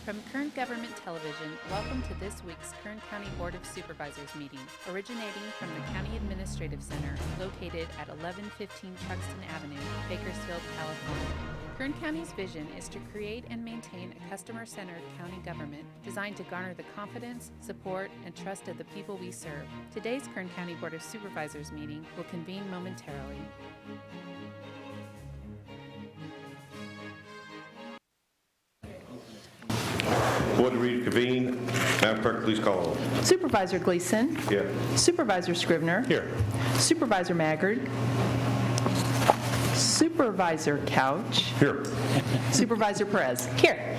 From Kern Government Television, welcome to this week's Kern County Board of Supervisors meeting, originating from the County Administrative Center located at 1115 Truxton Avenue, Bakersfield, California. Kern County's vision is to create and maintain a customer-centered county government designed to garner the confidence, support, and trust of the people we serve. Today's Kern County Board of Supervisors meeting will convene momentarily. Board to reconvene. Madam Clerk, please call the roll. Supervisor Gleason. Here. Supervisor Scrivener. Here. Supervisor Maggard. Supervisor Couch. Here. Supervisor Perez. Here.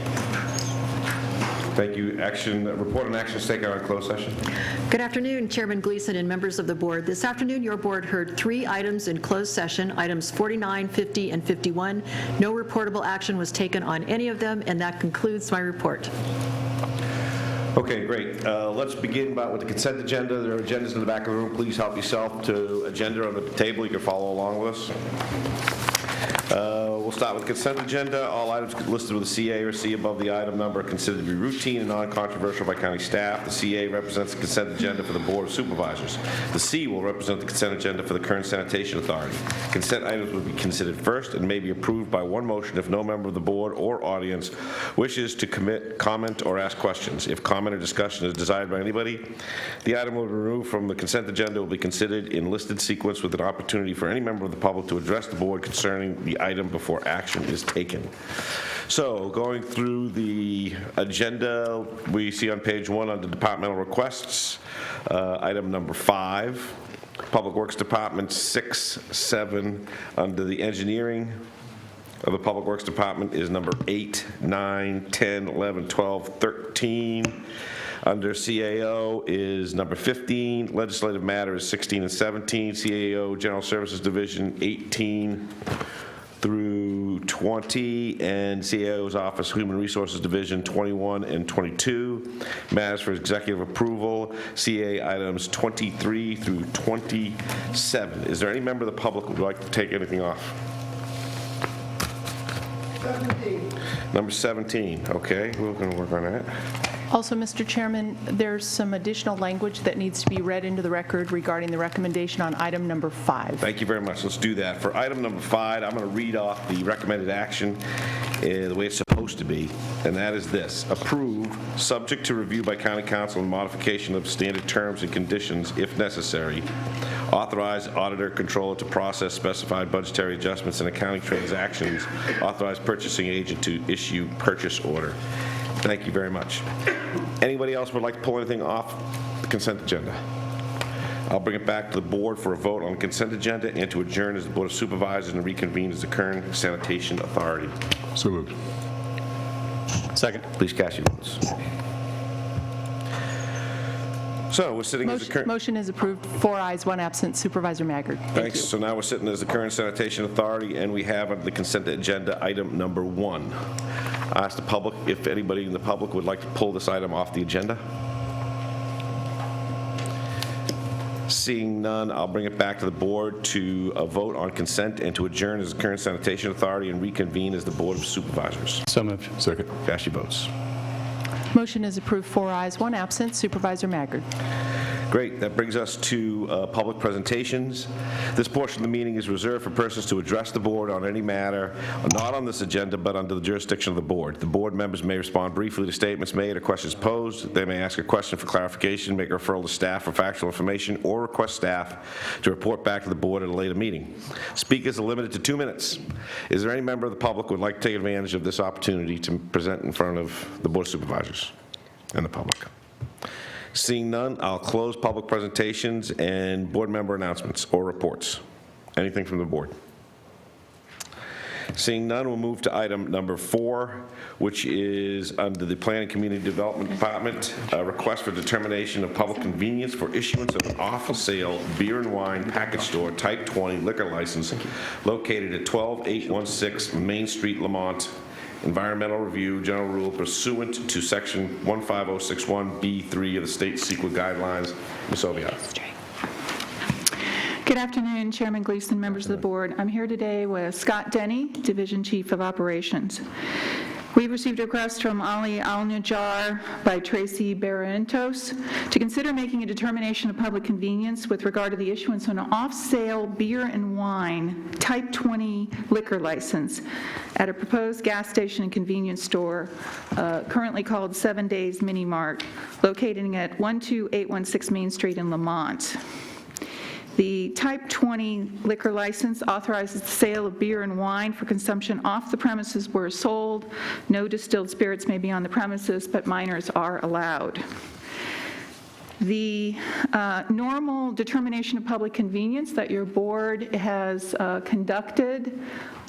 Thank you. Report on actions taken on closed session. Good afternoon, Chairman Gleason and members of the board. This afternoon, your board heard 3 items in closed session, items 49, 50, and 51. No reportable action was taken on any of them, and that concludes my report. Okay, great. Let's begin with the consent agenda. There are agendas in the back of the room. Please help yourself to agenda on the table. You can follow along with us. We'll start with the consent agenda. All items listed with a CA or C above the item number are considered to be routine and non-controversial by county staff. The CA represents the consent agenda for the Board of Supervisors. The C will represent the consent agenda for the Kern Sanitation Authority. Consent items will be considered first and may be approved by one motion if no member of the board or audience wishes to comment or ask questions. If comment or discussion is desired by anybody, the item will be removed from the consent agenda will be considered in listed sequence with an opportunity for any member of the public to address the board concerning the item before action is taken. So, going through the agenda, we see on page 1 under departmental requests, item number 5, Public Works Department 6, 7, under the engineering of the Public Works Department is number 8, 9, 10, 11, 12, 13. Under CAO is number 15. Legislative matter is 16 and 17. CAO General Services Division 18 through 20, and CAO's Office Human Resources Division 21 and 22. Matters for executive approval, CA items 23 through 27. Is there any member of the public who would like to take anything off? 17. Number 17, okay, we're going to work on that. Also, Mr. Chairman, there's some additional language that needs to be read into the record regarding the recommendation on item number 5. Thank you very much. Let's do that. For item number 5, I'm going to read off the recommended action the way it's supposed to be, and that is this. Approve, subject to review by County Council and modification of standard terms and conditions if necessary. Authorize auditor controller to process specified budgetary adjustments and accounting transactions. Authorize purchasing agent to issue purchase order. Thank you very much. Anybody else would like to pull anything off the consent agenda? I'll bring it back to the board for a vote on the consent agenda and to adjourn as the Board of Supervisors and reconvene as the Kern Sanitation Authority. So moved. Second. Please cast your votes. So we're sitting as the Kern... Motion is approved. 4 ayes, 1 absent. Supervisor Maggard. Thanks. So now we're sitting as the Kern Sanitation Authority, and we have under the consent agenda item number 1. I ask the public if anybody in the public would like to pull this item off the agenda. Seeing none, I'll bring it back to the board to vote on consent and to adjourn as the Kern Sanitation Authority and reconvene as the Board of Supervisors. So moved. Second. Cast your votes. Motion is approved. 4 ayes, 1 absent. Supervisor Maggard. Great. That brings us to public presentations. This portion of the meeting is reserved for persons to address the board on any matter, not on this agenda, but under the jurisdiction of the board. The board members may respond briefly to statements made or questions posed. They may ask a question for clarification, make a referral to staff for factual information, or request staff to report back to the board at a later meeting. Speakers are limited to 2 minutes. Is there any member of the public who would like to take advantage of this opportunity to present in front of the Board of Supervisors and the public? Seeing none, I'll close public presentations and board member announcements or reports. Anything from the board? Seeing none, we'll move to item number 4, which is under the Planning Community Development Department, a request for determination of public convenience for issuance of an off-sale beer and wine package store Type 20 liquor license located at 12816 Main Street, Lamont. Environmental review, general rule pursuant to section 15061B3 of the state CEQA guidelines. Ms. Oviatt. Good afternoon, Chairman Gleason, members of the board. I'm here today with Scott Denny, Division Chief of Operations. We've received a request from Ali Al-Najjar by Tracy Barrientos to consider making a determination of public convenience with regard to the issuance of an off-sale beer and wine Type 20 liquor license at a proposed gas station and convenience store currently called 7 Days Mini Mart, located at 12816 Main Street in Lamont. The Type 20 liquor license authorizes the sale of beer and wine for consumption off the premises where sold. No distilled spirits may be on the premises, but minors are allowed. The normal determination of public convenience that your board has conducted,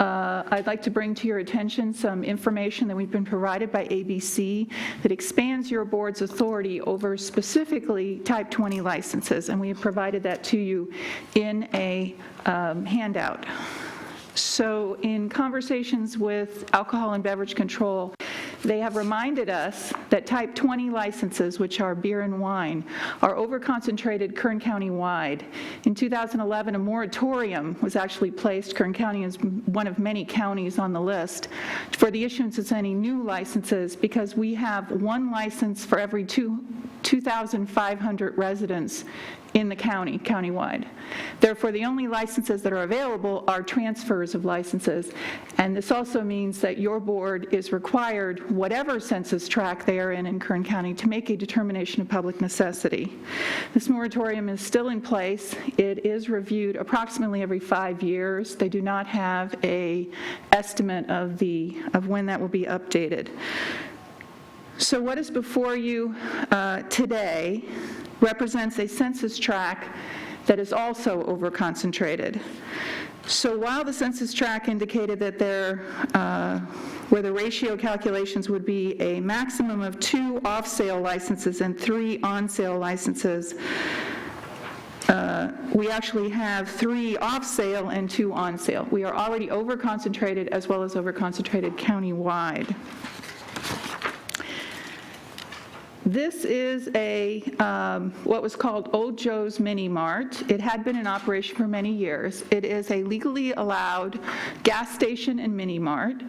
I'd like to bring to your attention some information that we've been provided by ABC that expands your board's authority over specifically Type 20 licenses, and we have provided that to you in a handout. So in conversations with Alcohol and Beverage Control, they have reminded us that Type 20 licenses, which are beer and wine, are overconcentrated Kern County-wide. In 2011, a moratorium was actually placed. Kern County is one of many counties on the list for the issuance of any new licenses because we have one license for every 2,500 residents in the county, countywide. Therefore, the only licenses that are available are transfers of licenses, and this also means that your board is required, whatever census tract they are in Kern County, to make a determination of public necessity. This moratorium is still in place. It is reviewed approximately every 5 years. They do not have an estimate of when that will be updated. So what is before you today represents a census tract that is also overconcentrated. So while the census tract indicated that where the ratio calculations would be a maximum of 2 off-sale licenses and 3 on-sale licenses, we actually have 3 off-sale and 2 on-sale. We are already overconcentrated as well as overconcentrated county-wide. This is what was called Old Joe's Mini Mart. It had been in operation for many years. It is a legally allowed gas station and mini mart.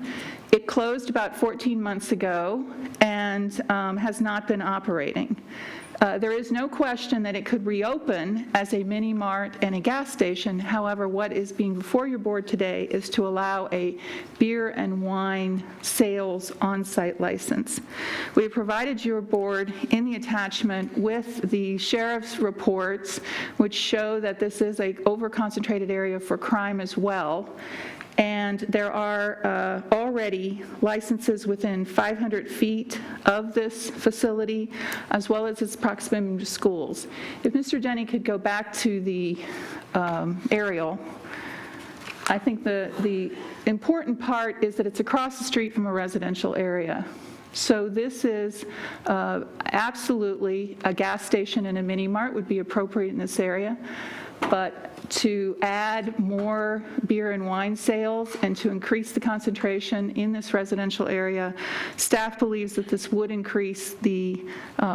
It closed about 14 months ago and has not been operating. There is no question that it could reopen as a mini mart and a gas station. However, what is being before your board today is to allow a beer and wine sales on-site license. We have provided your board in the attachment with the sheriff's reports, which show that this is an over-concentrated area for crime as well. And there are already licenses within 500 feet of this facility, as well as its proximity to schools. If Mr. Denny could go back to the aerial, I think the important part is that it's across the street from a residential area. So this is absolutely a gas station and a mini mart would be appropriate in this area. But to add more beer and wine sales and to increase the concentration in this residential area, staff believes that this would increase the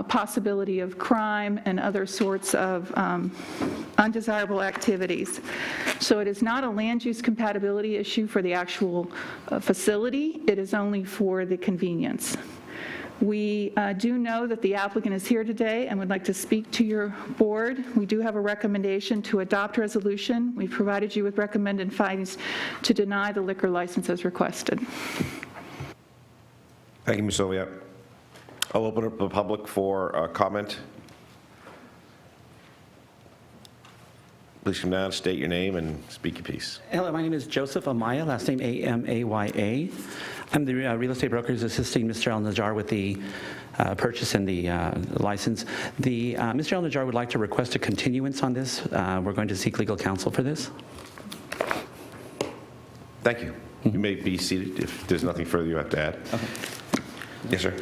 possibility of crime and other sorts of undesirable activities. So it is not a land use compatibility issue for the actual facility. It is only for the convenience. We do know that the applicant is here today and would like to speak to your board. We do have a recommendation to adopt resolution. We've provided you with recommended findings to deny the liquor license as requested. Thank you, Ms. Sylvia. I'll open up the public for comment. Please come down, state your name, and speak your piece. Hello, my name is Joseph Amaya, last name Amaya. I'm the real estate broker who's assisting Mr. Al-Najjar with the purchase and the license. Mr. Al-Najjar would like to request a continuance on this. We're going to seek legal counsel for this. Thank you. You may be seated if there's nothing further you have to add. Okay. Yes, sir.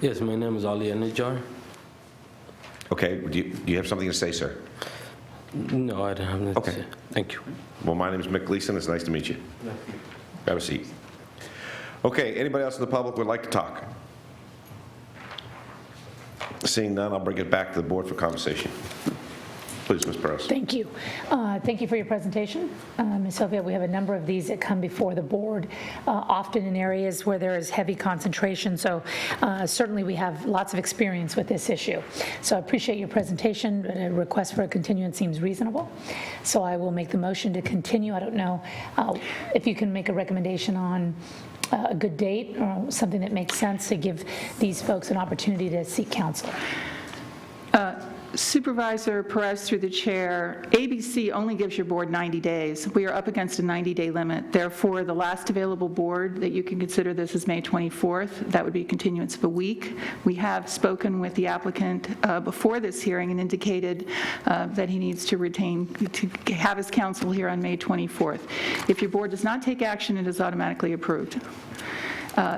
Yes, my name is Ali Al-Najjar. Okay, do you have something to say, sir? No, I don't have anything to Okay. say. Thank you. Well, my name is Mick Gleason. It's nice to meet you. Have a seat. Okay, anybody else in the public would like to talk? Seeing none, I'll bring it back to the board for conversation. Please, Ms. Perez. Thank you. Thank you for your presentation. Ms. Sylvia, we have a number of these that come before the board, often in areas where there is heavy concentration, so certainly we have lots of experience with this issue. So I appreciate your presentation. A request for a continuance seems reasonable, so I will make the motion to continue. I don't know if you can make a recommendation on a good date or something that makes sense to give these folks an opportunity to seek counsel. Supervisor Perez, through the chair, ABC only gives your board 90 days. We are up against a 90-day limit. Therefore, the last available board that you can consider this is May 24th. That would be a continuance of a week. We have spoken with the applicant before this hearing and indicated that he needs to have his counsel here on May 24th. If your board does not take action, it is automatically approved.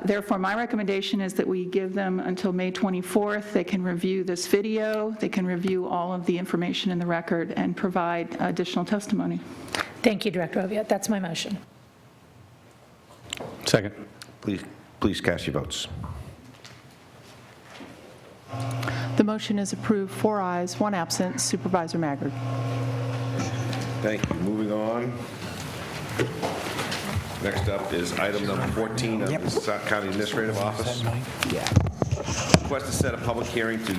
Therefore, my recommendation is that we give them until May 24th. They can review this video, they can review all of the information in the record, and provide additional testimony. Thank you, Director Oviatt. That's my motion. Second. Please cast your votes. The motion is approved, 4 ayes, 1 absent. Supervisor Maggard. Thank you. Moving on. Next up is item number 14 of the Sauk County Administrative Office. Request to set a public hearing to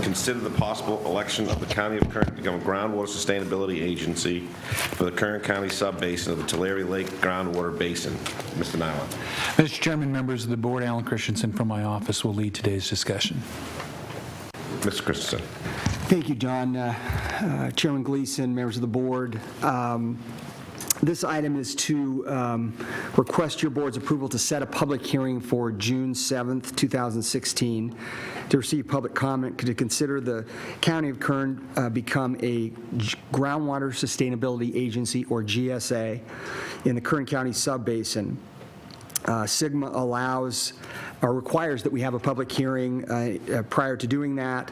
consider the possible election of the County of Kern to become a groundwater sustainability agency for the Kern County sub-basin of the Tulare Lake groundwater basin. Mr. Nyland. Mr. Chairman, members of the board, Alan Christensen from my office will lead today's discussion. Mr. Christensen. Thank you, John. Chairman Gleason, members of the board. This item is to request your board's approval to set a public hearing for June 7th, 2016, to receive public comment to consider the County of Kern become a groundwater sustainability agency, or GSA, in the Kern County sub-basin. SIGMA allows or requires that we have a public hearing prior to doing that.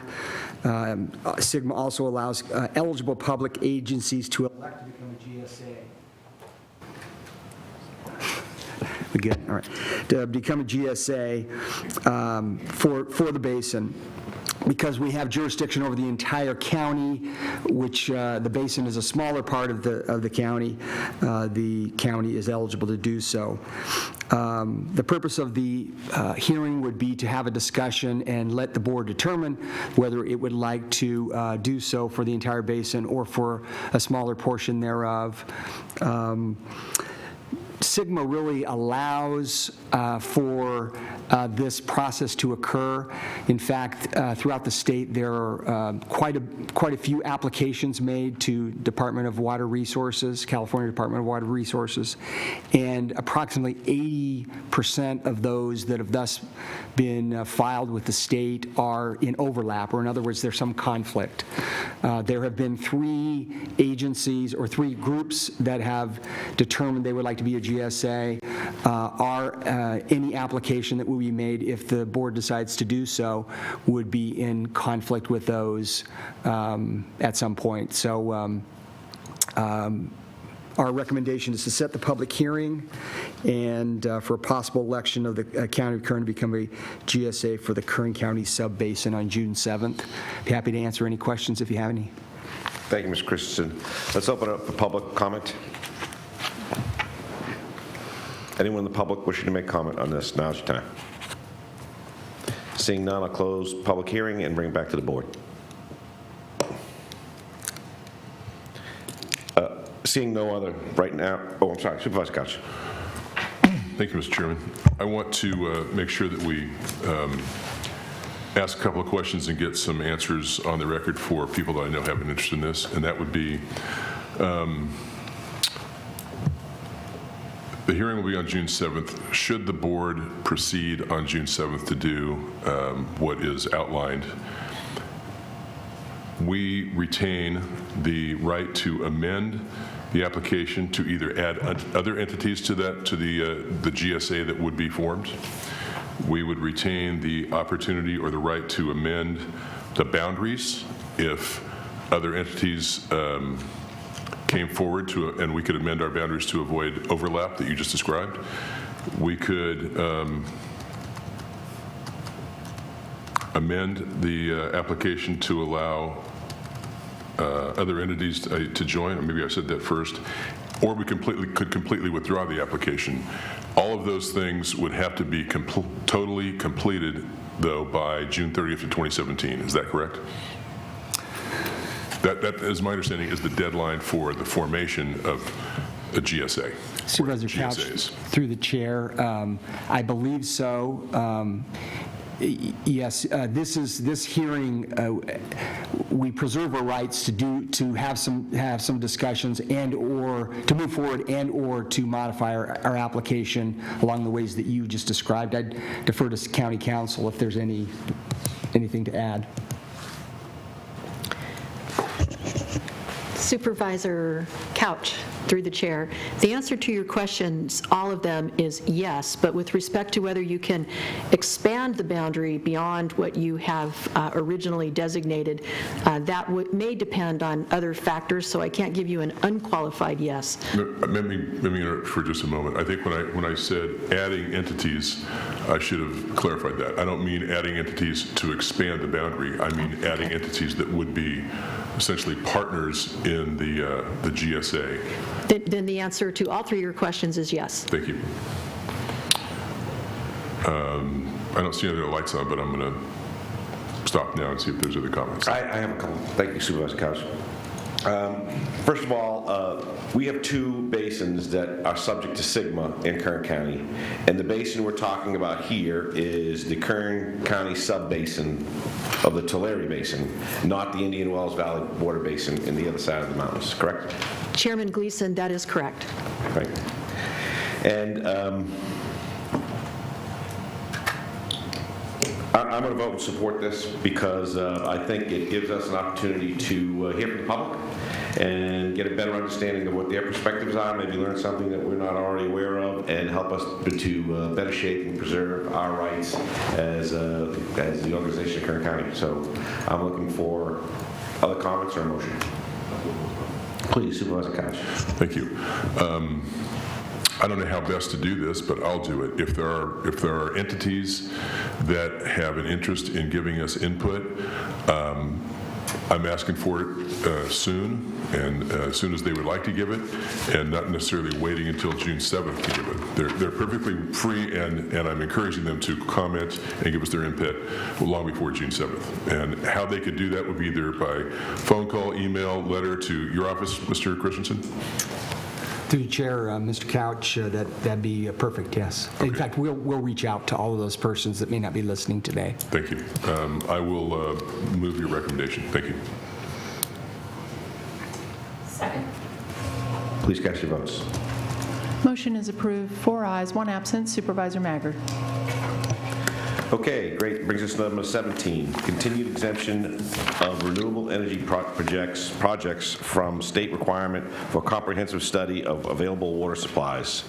SIGMA also allows eligible public agencies to elect to become a GSA. We good? All right. To become a GSA for the basin, because we have jurisdiction over the entire county, which the basin is a smaller part of the county. The county is eligible to do so. The purpose of the hearing would be to have a discussion and let the board determine whether it would like to do so for the entire basin or for a smaller portion thereof. SIGMA really allows for this process to occur. In fact, throughout the state, there are quite a few applications made to Department of Water Resources, California Department of Water Resources, and approximately 80% of those that have thus been filed with the state are in overlap, or in other words, there's some conflict. There have been 3 agencies or 3 groups that have determined they would like to be a GSA. Any application that will be made, if the board decides to do so, would be in conflict with those at some point. So our recommendation is to set the public hearing and for a possible election of the County of Kern to become a GSA for the Kern County sub-basin on June 7th. Be happy to answer any questions if you have any. Thank you, Mr. Christensen. Let's open up for public comment. Anyone in the public wishing to make comment on this, now's your time. Seeing none, I'll close public hearing and bring it back to the board. Seeing no other right now, oh, I'm sorry, Supervisor Couch. Thank you, Mr. Chairman. I want to make sure that we ask a couple of questions and get some answers on the record for people that I know have an interest in this, and that would be, the hearing will be on June 7th. Should the board proceed on June 7th to do what is outlined, we retain the right to amend the application to either add other entities to that, to the GSA that would be formed. We would retain the opportunity or the right to amend the boundaries if other entities came forward and we could amend our boundaries to avoid overlap that you just described. We could amend the application to allow other entities to join, or maybe I said that first, or we could completely withdraw the application. All of those things would have to be totally completed, though, by June 30th of 2017. Is that correct? That is my understanding, is the deadline for the formation of a GSA. Supervisor Couch, GSAs. through the chair, I believe so. Yes, this hearing, we preserve our rights to have some discussions and/or to move forward and/or to modify our application along the ways that you just described. I'd defer to County Council if there's anything to add. Supervisor Couch, through the chair, the answer to your questions, all of them, is yes, but with respect to whether you can expand the boundary beyond what you have originally designated, that may depend on other factors, so I can't give you an unqualified yes. Let me interrupt for just a moment. I think when I said adding entities, I should have clarified that. I don't mean adding entities to expand the boundary. I mean adding entities that would be essentially partners in the GSA. Then the answer to all three of your questions is yes. Thank you. I don't see any other lights on, but I'm going to stop now and see if there's other comments. I have a couple. Thank you, Supervisor Couch. First of all, we have two basins that are subject to SGMA in Kern County, and the basin we're talking about here is the Kern County sub-basin of the Tulare Basin, not the Indian Wells Valley Water Basin in the other side of the mountains, correct? Chairman Gleason, that is correct. Right. And I'm going to vote and support this because I think it gives us an opportunity to hear from the public and get a better understanding of what their perspectives are, maybe learn something that we're not already aware of, and help us to better shape and preserve our rights as the organization of Kern County. So I'm looking for other comments or a motion. Please, Supervisor Couch. Thank you. I don't know how best to do this, but I'll do it. If there are entities that have an interest in giving us input, I'm asking for it soon, and as soon as they would like to give it, and not necessarily waiting until June 7th to give it. They're perfectly free, and I'm encouraging them to comment and give us their input long before June 7th. And how they could do that would be either by phone call, email, letter to your office, Mr. Christensen. Through the chair, Mr. Couch, that'd be perfect, yes. Okay. In fact, we'll reach out to all of those persons that may not be listening today. Thank you. I will move your recommendation. Thank you. Second. Please cast your votes. Motion is approved, 4 ayes, 1 absent. Supervisor Maggard. Okay, great. Brings us to number 17, continued exemption of renewable energy projects from state requirement for comprehensive study of available water supplies.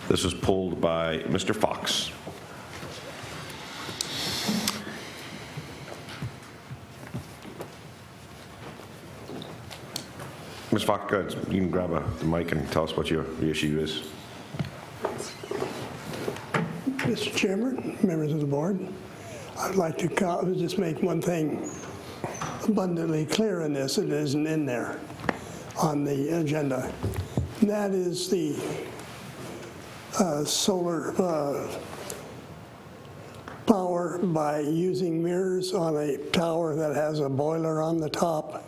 This was pulled by Mr. Fox. Ms. Fox, go ahead. You can grab the mic and tell us what your issue is. Mr. Chairman, members of the board, I'd like to just make one thing abundantly clear in this. It isn't in there on the agenda. And that is the solar power by using mirrors on a tower that has a boiler on the top.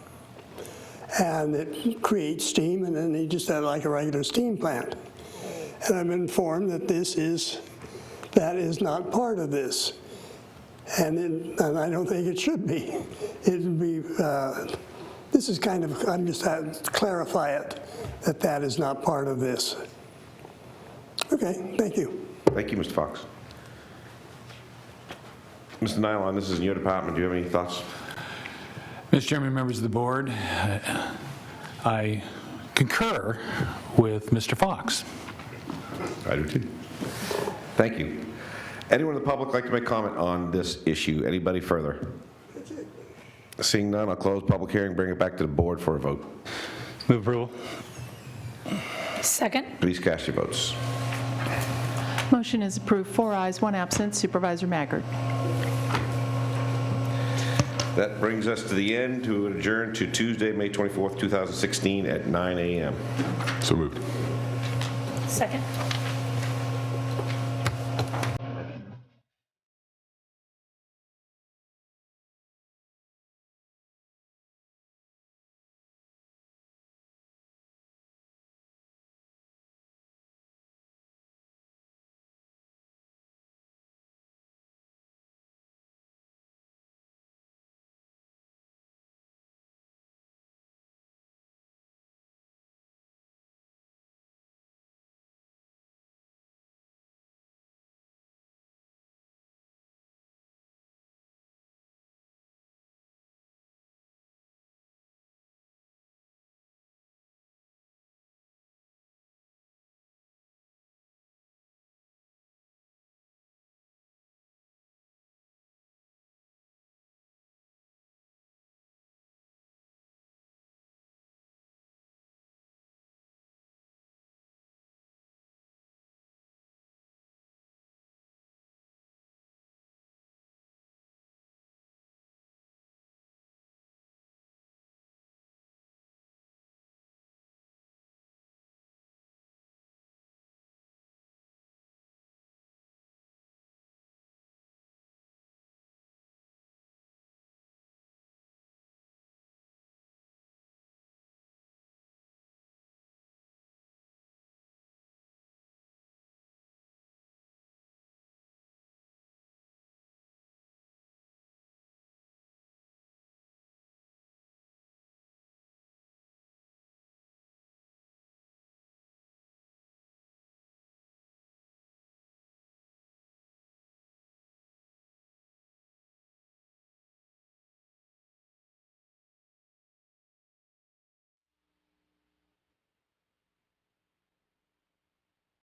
And it creates steam, and then you just have like a regular steam plant. And I'm informed that that is not part of this, and I don't think it should be. It would be. This is kind of. I'm just having to clarify it that is not part of this. Okay, thank you. Thank you, Mr. Fox. Mr. Nylon, this is in your department. Do you have any thoughts? Mr. Chairman, members of the board, I concur with Mr. Fox. I do too. Thank you. Anyone in the public like to make comment on this issue? Anybody further? Seeing none, I'll close public hearing, bring it back to the board for a vote. Move approval. Second. Please cast your votes. Motion is approved, 4 ayes, 1 absent. Supervisor Maggard. That brings us to the end, to adjourn to Tuesday, May 24th, 2016 at 9 a.m. So moved. Second?